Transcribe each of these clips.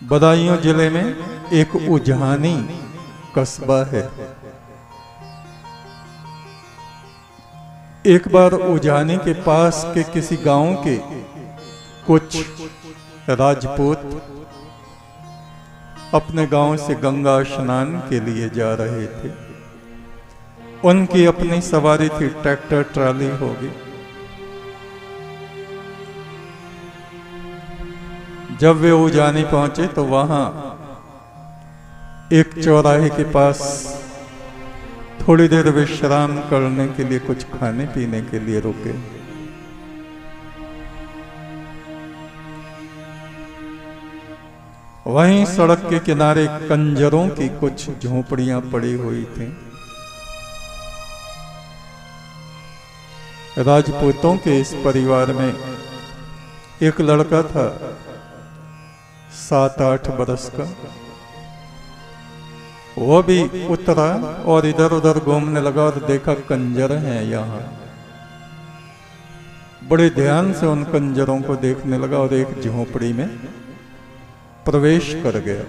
बदायूं जिले में एक उजानी कस्बा है। एक बार उजानी के पास के किसी गांव के कुछ राजपूत अपने गांव से गंगा स्नान के लिए जा रहे थे। उनकी अपनी सवारी थी, ट्रैक्टर ट्राली होगी। जब वे उजानी पहुंचे तो वहां एक चौराहे के पास थोड़ी देर विश्राम करने के लिए, कुछ खाने पीने के लिए रुके। वहीं सड़क के किनारे कंजरों की कुछ झोपड़ियां पड़ी हुई थीं। राजपूतों के इस परिवार में एक लड़का था 7-8 बरस का। वो भी उतरा और इधर उधर घूमने लगा और देखा कंजर हैं यहाँ। बड़े ध्यान से उन कंजरों को देखने लगा और एक झोपड़ी में प्रवेश कर गया।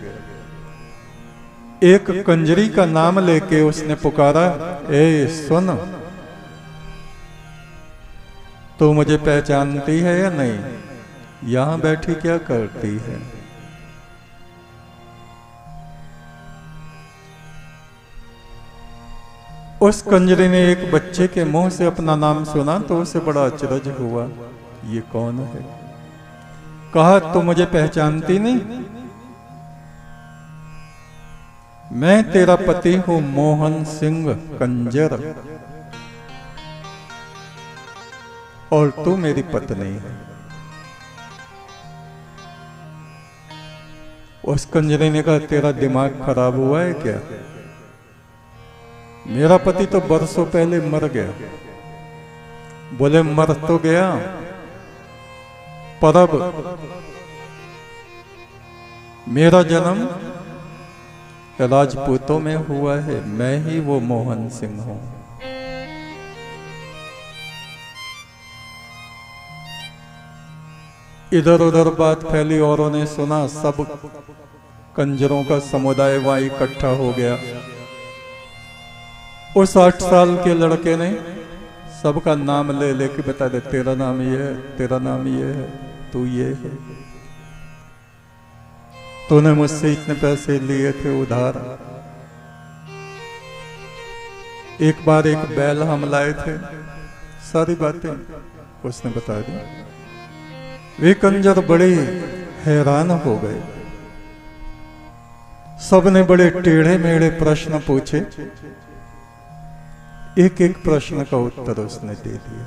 एक कंजरी का नाम लेके उसने पुकारा, ए सुन, तू मुझे पहचानती है या नहीं? यहां बैठी क्या करती है? उस कंजरी ने एक बच्चे के मुंह से अपना नाम सुना तो उसे बड़ा अचरज हुआ, ये कौन है? कहा, तू मुझे पहचानती नहीं? मैं तेरा पति हूं, मोहन सिंह कंजर, और तू मेरी पत्नी है। उस कंजरी ने कहा, तेरा दिमाग खराब हुआ है क्या? मेरा पति तो बरसों पहले मर गया। बोले, मर तो गया, पर अब मेरा जन्म राजपूतों में हुआ है, मैं ही वो मोहन सिंह हूं। इधर उधर बात फैली, औरों ने सुना। सब कंजरों का समुदाय वहां इकट्ठा हो गया। उस 8 साल के लड़के ने सबका नाम ले लेके बता दे, तेरा नाम ये है, तेरा नाम ये है, तू ये है, तूने मुझसे इतने पैसे लिए थे उधार। एक बार एक बैल हम लाए थे, सारी बातें उसने बता दी। वे कंजर बड़े हैरान हो गए। सबने बड़े टेढ़े मेढ़े प्रश्न पूछे। एक एक प्रश्न का उत्तर उसने दे दिया।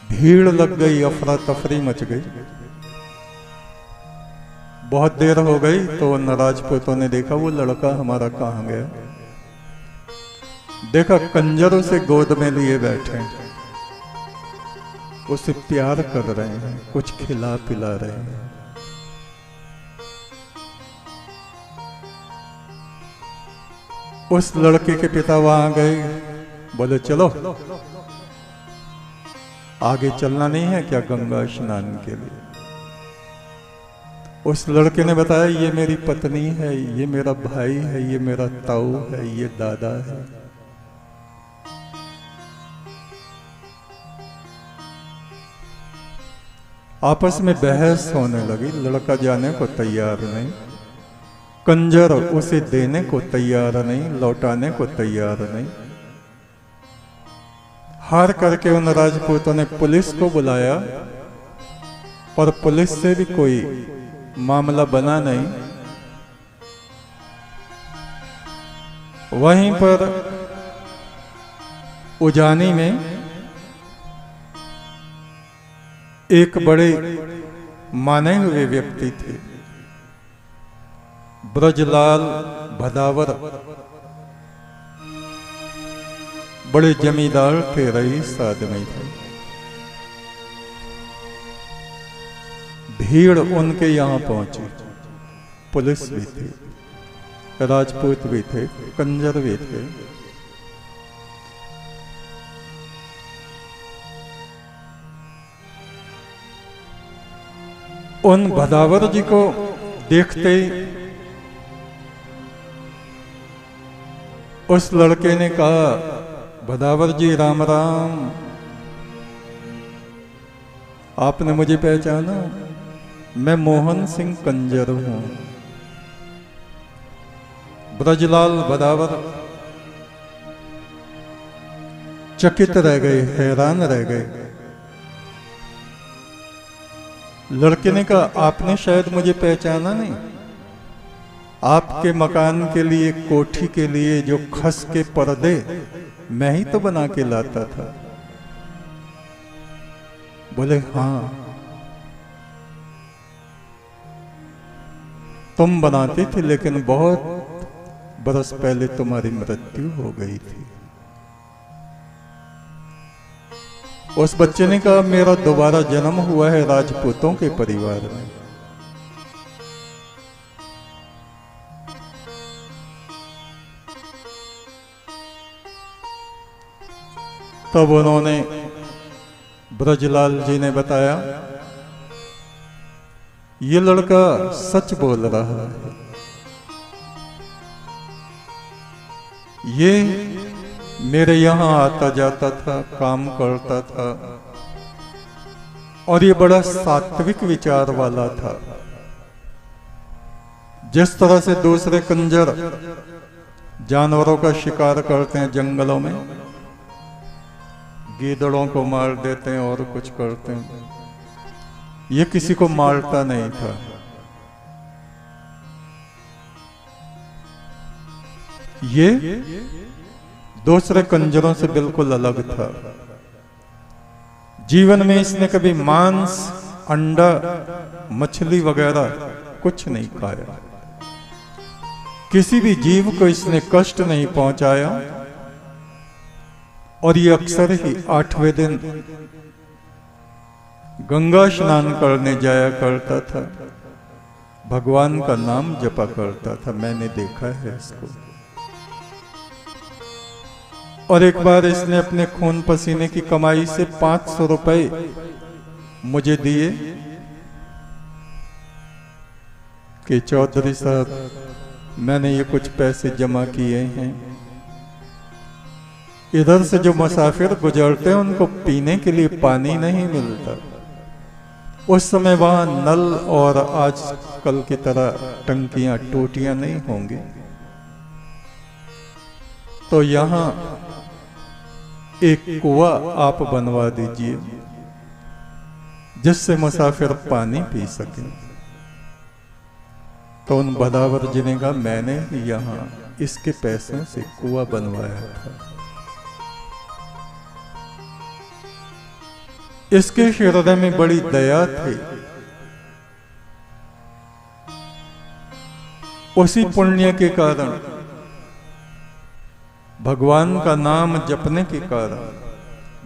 भीड़ लग गई, अफरा तफरी मच गई। बहुत देर हो गई तो उन राजपूतों ने देखा वो लड़का हमारा कहां गया। देखा कंजर उसे गोद में लिए बैठे हैं, उसे प्यार कर रहे हैं, कुछ खिला पिला रहे हैं। उस लड़के के पिता वहां गए, बोले, चलो आगे चलना नहीं है क्या गंगा स्नान के लिए? उस लड़के ने बताया, ये मेरी पत्नी है, ये मेरा भाई है, ये मेरा ताऊ है, ये दादा है। आपस में बहस होने लगी। लड़का जाने को तैयार नहीं, कंजर उसे देने को तैयार नहीं, लौटाने को तैयार नहीं। हार करके उन राजपूतों ने पुलिस को बुलाया, पर पुलिस से भी कोई मामला बना नहीं। वहीं पर उजानी में एक बड़े माने हुए व्यक्ति थे, ब्रजलाल भदावर। बड़े जमींदार थे, रईस आदमी थे। भीड़ उनके यहां पहुंची। पुलिस भी थी, राजपूत भी थे, कंजर भी थे। उन भदावर जी को देखते ही उस लड़के ने कहा, भदावर जी राम राम, आपने मुझे पहचाना? मैं मोहन सिंह कंजर हूं। ब्रजलाल भदावर चकित रह गए, हैरान रह गए। लड़के ने कहा, आपने शायद मुझे पहचाना नहीं। आपके मकान के लिए, कोठी के लिए जो खस के पर्दे मैं ही तो बना के लाता था। बोले, हाँ तुम बनाते थे, लेकिन बहुत बरस पहले तुम्हारी मृत्यु हो गई थी। उस बच्चे ने कहा, मेरा दोबारा जन्म हुआ है राजपूतों के परिवार में। तब उन्होंने, ब्रजलाल जी ने बताया, ये लड़का सच बोल रहा है। ये मेरे यहां आता जाता था, काम करता था, और ये बड़ा सात्विक विचार वाला था। जिस तरह से दूसरे कंजर जानवरों का शिकार करते हैं जंगलों में, गीदड़ों को मार देते हैं और कुछ करते हैं, ये किसी को मारता नहीं था। ये दूसरे कंजरों से बिल्कुल अलग था। जीवन में इसने कभी मांस, अंडा, मछली वगैरह कुछ नहीं खाया। किसी भी जीव को इसने कष्ट नहीं पहुंचाया। और ये अक्सर ही 8वें दिन गंगा स्नान करने जाया करता था, भगवान का नाम जपा करता था। मैंने देखा है इसको। और एक बार इसने अपने खून पसीने की कमाई से 500 रुपए मुझे दिए कि चौधरी साहब, मैंने ये कुछ पैसे जमा किए हैं, इधर से जो मुसाफिर गुजरते हैं उनको पीने के लिए पानी नहीं मिलता। उस समय वहां नल और आजकल की तरह टंकियां, टोटियां नहीं होंगी, तो यहां एक कुआं आप बनवा दीजिए जिससे मुसाफिर पानी पी सके। तो उन भदावर जी ने कहा, मैंने यहां इसके पैसों से कुआं बनवाया था। इसके हृदय में बड़ी दया थी। उसी पुण्य के कारण, भगवान का नाम जपने के कारण,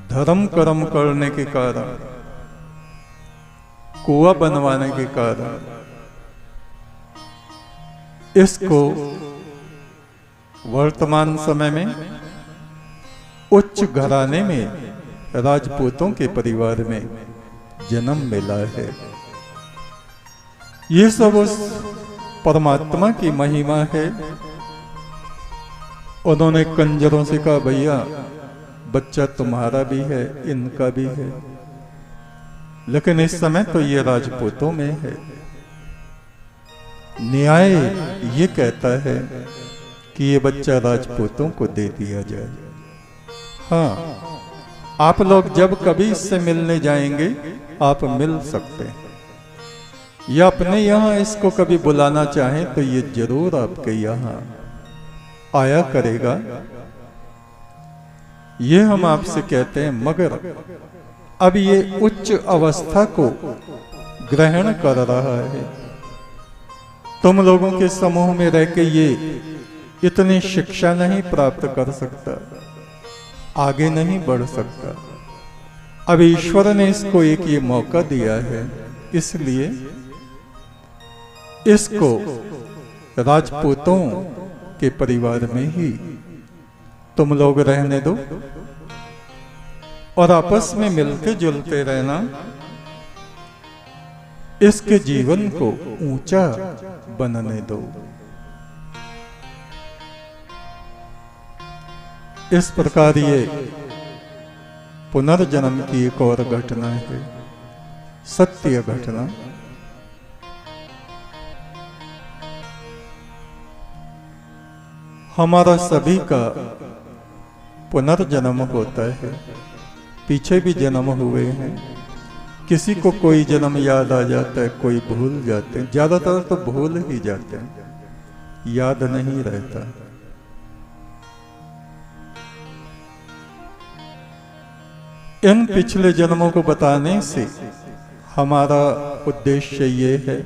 धर्म कर्म करने के कारण, कुआं बनवाने के कारण इसको वर्तमान समय में उच्च घराने में, राजपूतों के परिवार में जन्म मिला है। ये सब उस परमात्मा की महिमा है। उन्होंने कंजरों से कहा, भैया बच्चा तुम्हारा भी है, इनका भी है, लेकिन इस समय तो ये राजपूतों में है। न्याय ये कहता है कि ये बच्चा राजपूतों को दे दिया जाए। हाँ, आप लोग जब कभी इससे मिलने जाएंगे आप मिल सकते हैं। या अपने यहां इसको कभी बुलाना चाहें तो ये जरूर आपके यहां आया करेगा। ये हम आपसे कहते हैं, मगर अब ये उच्च अवस्था को ग्रहण कर रहा है। तुम लोगों के समूह में रह के ये इतनी शिक्षा नहीं प्राप्त कर सकता, आगे नहीं बढ़ सकता। अब ईश्वर ने इसको एक ये मौका दिया है, इसलिए इसको राजपूतों के परिवार में ही तुम लोग रहने दो और आपस में मिलते जुलते रहना। इसके जीवन को ऊंचा बनने दो। इस प्रकार ये पुनर्जन्म की एक और घटना है, सत्य घटना। हमारा सभी का पुनर्जन्म होता है, पीछे भी जन्म हुए हैं। किसी को कोई जन्म याद आ जाता है, कोई भूल जाते हैं, ज्यादातर तो भूल ही जाते हैं, याद नहीं रहता। इन पिछले जन्मों को बताने से हमारा उद्देश्य ये है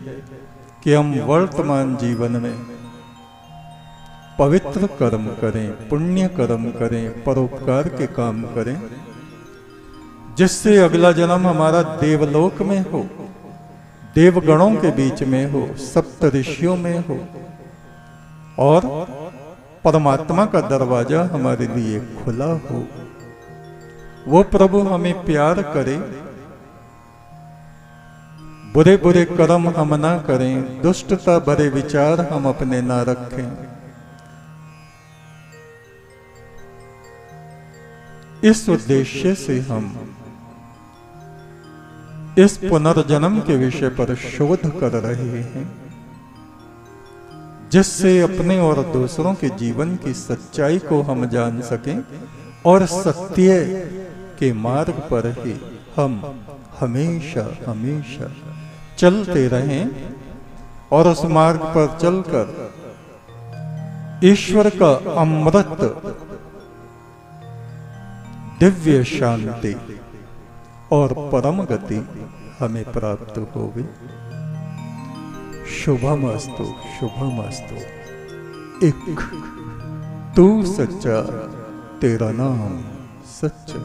कि हम वर्तमान जीवन में पवित्र कर्म करें, पुण्य कर्म करें, परोपकार के काम करें, जिससे अगला जन्म हमारा देवलोक में हो, देवगणों के बीच में हो, सप्त ऋषियों में हो, और परमात्मा का दरवाजा हमारे लिए खुला हो। वो प्रभु हमें प्यार करे, बुरे बुरे कर्म हम ना करें, दुष्टता भरे विचार हम अपने ना रखें। इस उद्देश्य से हम इस पुनर्जन्म के विषय पर शोध कर रहे हैं, जिससे अपने और दूसरों के जीवन की सच्चाई को हम जान सकें और सत्य के मार्ग पर ही हम हमेशा हमेशा चलते रहें और उस मार्ग पर चलकर ईश्वर का अमृत दिव्य शांति और परम गति हमें प्राप्त होगी। शुभमस्तु, शुभमस्तु। एक तू सच्चा, तेरा नाम सच्चा।